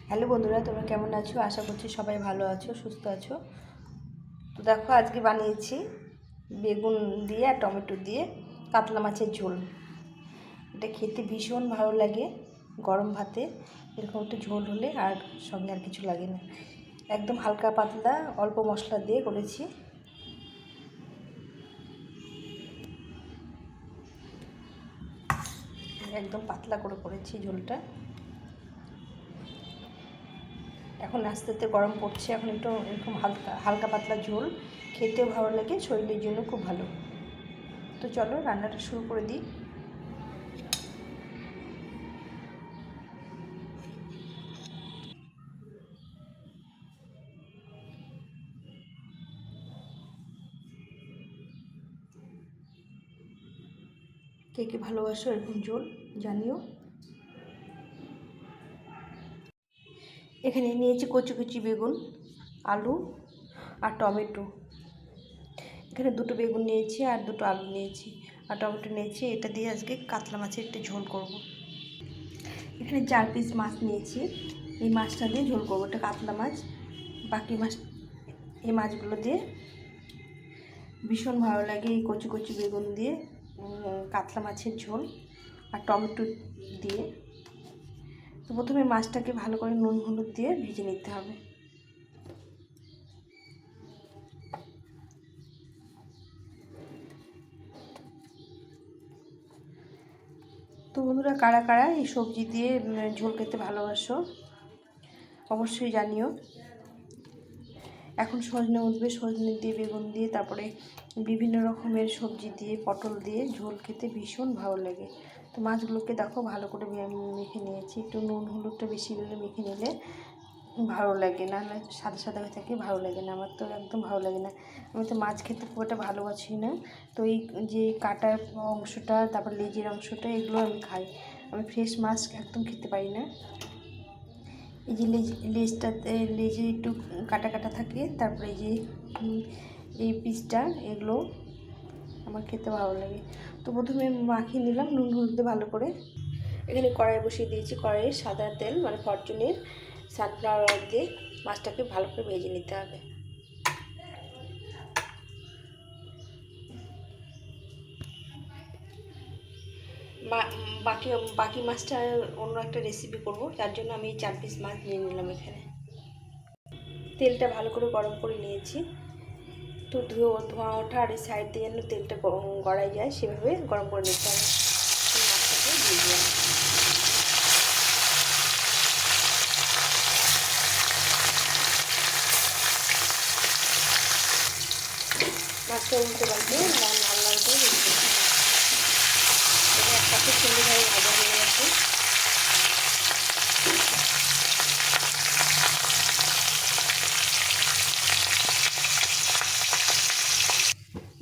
Hello বন্ধুরা, তোমরা কেমন আছো? আশা করছি সবাই ভালো আছো, সুস্থ আছো। তো দেখো, আজকে বানিয়েছি বেগুন দিয়ে আর টমেটো দিয়ে কাতলা মাছের ঝোল। এটা খেতে ভীষণ ভালো লাগে গরম ভাতে। এরকম একটা ঝোল হলে আর সঙ্গে আর কিছু লাগে না। একদম হালকা পাতলা অল্প মশলা দিয়ে করেছি। একদম পাতলা করে করেছি ঝোলটা। এখন আস্তে আস্তে গরম পড়ছে, এখন একটু এরকম হালকা হালকা পাতলা ঝোল খেতেও ভালো লাগে, শরীরের জন্য খুব ভালো। তো চলো রান্নাটা শুরু করে দিই। কে কে ভালোবাসো এরকম ঝোল জানিও। এখানে নিয়েছি কচি কচি বেগুন, আলু আর টমেটো। এখানে দুটো বেগুন নিয়েছি আর দুটো আলু নিয়েছি আর টমেটো নিয়েছি। এটা দিয়ে আজকে কাতলা মাছের একটা ঝোল করব। এখানে 4 পিস মাছ নিয়েছি, এই মাছটা দিয়ে ঝোল করবো। এটা কাতলা মাছ। বাকি মাছ, এই মাছগুলো দিয়ে ভীষণ ভালো লাগে এই কচি কচি বেগুন দিয়ে কাতলা মাছের ঝোল আর টমেটো দিয়ে। তো প্রথমে মাছটাকে ভালো করে নুন হলুদ দিয়ে ভেজে নিতে হবে। তো বন্ধুরা, কারা কারা এই সবজি দিয়ে ঝোল খেতে ভালোবাসো অবশ্যই জানিও। এখন সজনে উঠবে, সজনে দিয়ে বেগুন দিয়ে তারপরে বিভিন্ন রকমের সবজি দিয়ে পটল দিয়ে ঝোল খেতে ভীষণ ভালো লাগে। তো মাছগুলোকে দেখো ভালো করে মেখে নিয়েছি। একটু নুন হলুদটা বেশি দিলে মেখে নিলে ভালো লাগে, না সাদা সাদা হয়ে থাকে, ভালো লাগে না। আমার তো একদম ভালো লাগে না। আমি তো মাছ খেতে খুব একটা ভালোবাসি না। তো এই যে কাটার অংশটা, তারপর লেজের অংশটা, এগুলো আমি খাই। আমি ফ্রেশ মাছ একদম খেতে পারি না। এই যে লেজটাতে, লেজে একটু কাটা কাটা থাকে, তারপরে এই যে এই পিসটা, এগুলো আমার খেতে ভালো লাগে। তো প্রথমে মাখিয়ে নিলাম নুন হলুদে ভালো করে। এখানে কড়াই বসিয়ে দিয়েছি। কড়াইয়ে সাদা তেল, মানে ফরচুনের সানফ্লাওয়ার অয়েল দিয়ে মাছটাকে ভালো করে ভেজে নিতে হবে। বাকি বাকি মাছটা অন্য একটা রেসিপি করব, তার জন্য আমি 4 পিস মাছ নিয়ে নিলাম। এখানে তেলটা ভালো করে গরম করে নিয়েছি। তো ধোঁয়া ওঠা আর এই সাইড দিয়ে যেন তেলটা গড়াই যায় সেভাবে গরম করে নিতে হবে। মাছটাকে দিয়ে দিলাম। মাছটা উল্টে পাল্টে লাল লাল লাল করে ভেজে দিতে হবে। এবার একসাথে সুন্দরভাবে ভাজা হয়ে গেছে।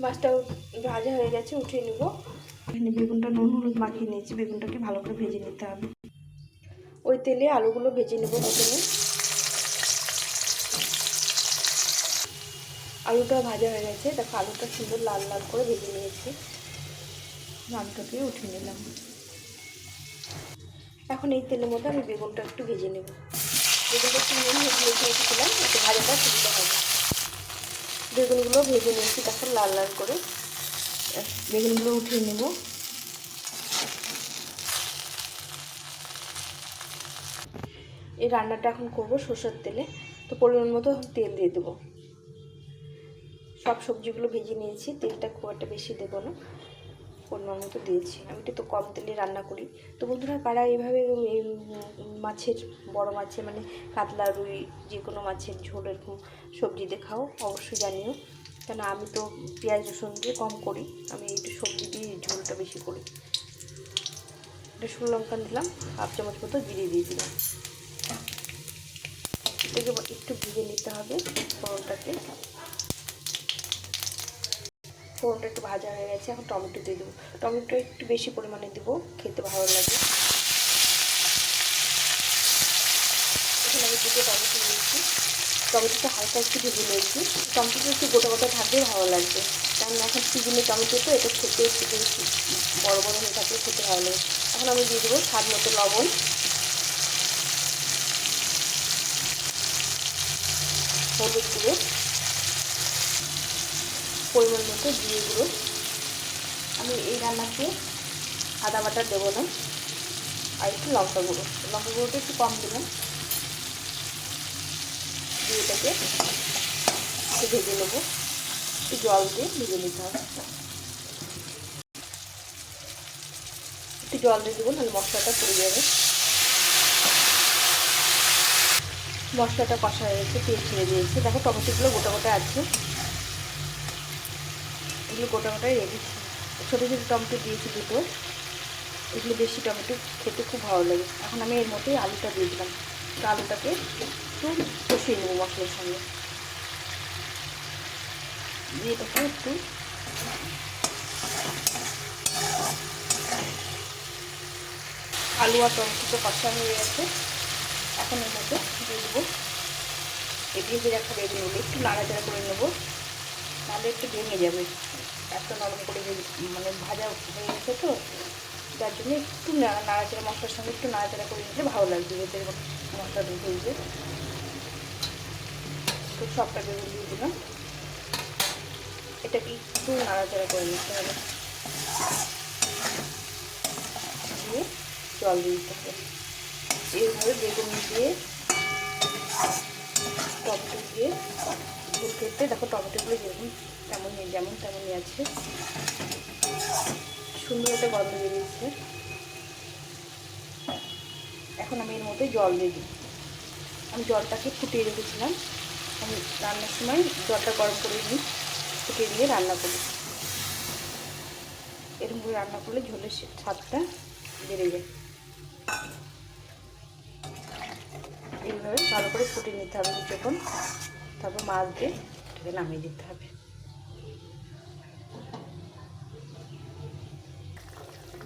মাছটাও ভাজা হয়ে গেছে, উঠিয়ে নেব। এখানে বেগুনটা নুন হলুদ মাখিয়ে নিয়েছি, বেগুনটাকে ভালো করে ভেজে নিতে হবে। ওই তেলে আলুগুলো ভেজে নেব প্রথমে। আলুটা ভাজা হয়ে গেছে, দেখো আলুটা সুন্দর লাল লাল করে ভেজে নিয়েছি। আলুটাকে উঠিয়ে নিলাম। এখন এই তেলের মধ্যে আমি বেগুনটা একটু ভেজে নেব। বেগুনটা একটু নুন হলুদ মেখে রেখেছিলাম, একটু ভাজাটা সুবিধা হবে। বেগুনগুলো ভেজে নিয়েছি তখন লাল লাল করে। বেগুনগুলো উঠিয়ে নেব। এই রান্নাটা এখন করবো সরষের তেলে। তো পরিমাণ মতো তেল দিয়ে দেবো। সব সবজিগুলো ভেজে নিয়েছি, তেলটা খুব একটা বেশি দেবো না, পরিমাণ মতো দিয়েছি। আমি তো কম তেলে রান্না করি। তো বন্ধুরা, কারা এইভাবে এই মাছের, বড় মাছের মানে কাতলা রুই যে কোনো মাছের ঝোল এরকম সবজি দিয়ে খাও অবশ্যই জানিও। কেন আমি তো পেঁয়াজ রসুন দিয়ে কম করি, আমি একটু সবজি দিয়ে ঝোলটা বেশি করি। এটা শুকনো লঙ্কা দিলাম, 1/2 চামচ মতো জিরে দিয়ে দিলাম। এটাকে একটু ভেজে নিতে হবে ফোড়নটাকে। ফোড়নটা একটু ভাজা হয়ে গেছে, এখন টমেটো দিয়ে দেবো। টমেটো একটু বেশি পরিমাণে দেবো, খেতে ভালো লাগে। এখানে আমি দুটো টমেটো নিয়েছি, টমেটোটা হালকা একটু ভেজে নিয়েছি। টমেটোটা একটু গোটা গোটা থাকলে ভালো লাগবে, কারণ এখন সিজনে টমেটো তো, এটা খেতে একটু বেশি বড়ো বড়ো হয়ে থাকলে খেতে ভালো লাগে। এখন আমি দিয়ে দেবো স্বাদ মতো লবণ। হলুদ গুঁড়ো, পরিমাণ মতো জিরে গুঁড়ো। আমি এই রান্নাতে আদা বাটা দেবো না, আর একটু লঙ্কা গুঁড়োটা একটু কম দিলাম। দিয়ে এটাকে একটু ভেজে নেবো, একটু জল দিয়ে ভেজে নিতে হবে। একটু জল দিয়ে দেবো, নাহলে মশলাটা পুড়ে যাবে। মশলাটা কষা হয়ে গেছে, তেল ছেড়ে দিয়েছে। দেখো টমেটোগুলো গোটা গোটা আছে, এগুলো গোটা গোটাই রেখেছি। ছোটো ছোটো টমেটো দিয়েছি দুটো, এগুলো বেশি টমেটো খেতে খুব ভালো লাগে। এখন আমি এর মধ্যে আলুটা দিয়ে দিলাম। আলুটাকে একটু কষিয়ে নেবো মশলার সঙ্গে, দিয়ে এটাকে একটু আলু আর টমেটো কষা হয়ে গেছে। এখন এর মধ্যে দিয়ে দেবো এই ভেজে রাখা বেগুনগুলো, একটু নাড়াচাড়া করে নেবো, নাহলে একটু ভেঙে যাবে। এত নরম করে মানে ভাজা হয়ে গেছে তো, যার জন্য একটু নাড়াচাড়া, মশলার সঙ্গে একটু নাড়াচাড়া করে নিলে ভালো লাগবে, এতে মশলাটা ঢুকবে। তো সবটা বেগুন দিয়ে দিলাম, এটাকে একটু নাড়াচাড়া করে নিতে হবে, দিয়ে জল দিয়ে দিতে হবে। এইভাবে বেগুন দিয়ে টমেটো দিয়ে ঝোল খেতে, দেখো টমেটোগুলো যেমন তেমনই আছে, সুন্দর একটা গন্ধ বেরিয়েছে। এখন আমি এর মধ্যে জল দিয়ে দিই। আমি জলটাকে ফুটিয়ে রেখেছিলাম, আমি রান্নার সময় জলটা গরম করে নিই, ফুটিয়ে দিয়ে রান্না করি। এরকম করে রান্না করলে ঝোলের স্বাদটা বেড়ে যায়। এইভাবে ভালো করে ফুটিয়ে নিতে হবে কিছুক্ষণ, তারপর মাছ দিয়ে এটাকে নামিয়ে দিতে হবে।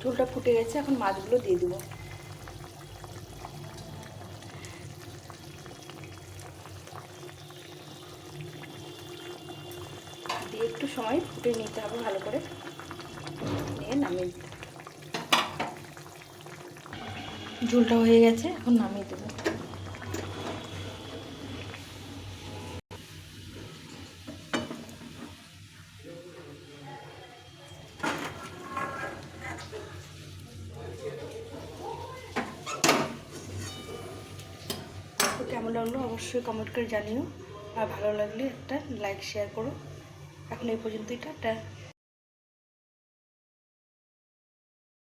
ঝোলটা ফুটে গেছে, এখন মাছগুলো দিয়ে দেবো। দিয়ে একটু সময় ফুটিয়ে নিতে হবে ভালো করে, নিয়ে নামিয়ে দিতে হবে। ঝোলটা হয়ে গেছে, এখন নামিয়ে দেবো। তো কেমন লাগলো অবশ্যই কমেন্ট করে জানিও, আর ভালো লাগলে একটা লাইক শেয়ার করো। এখন এই পর্যন্তই, টাটা।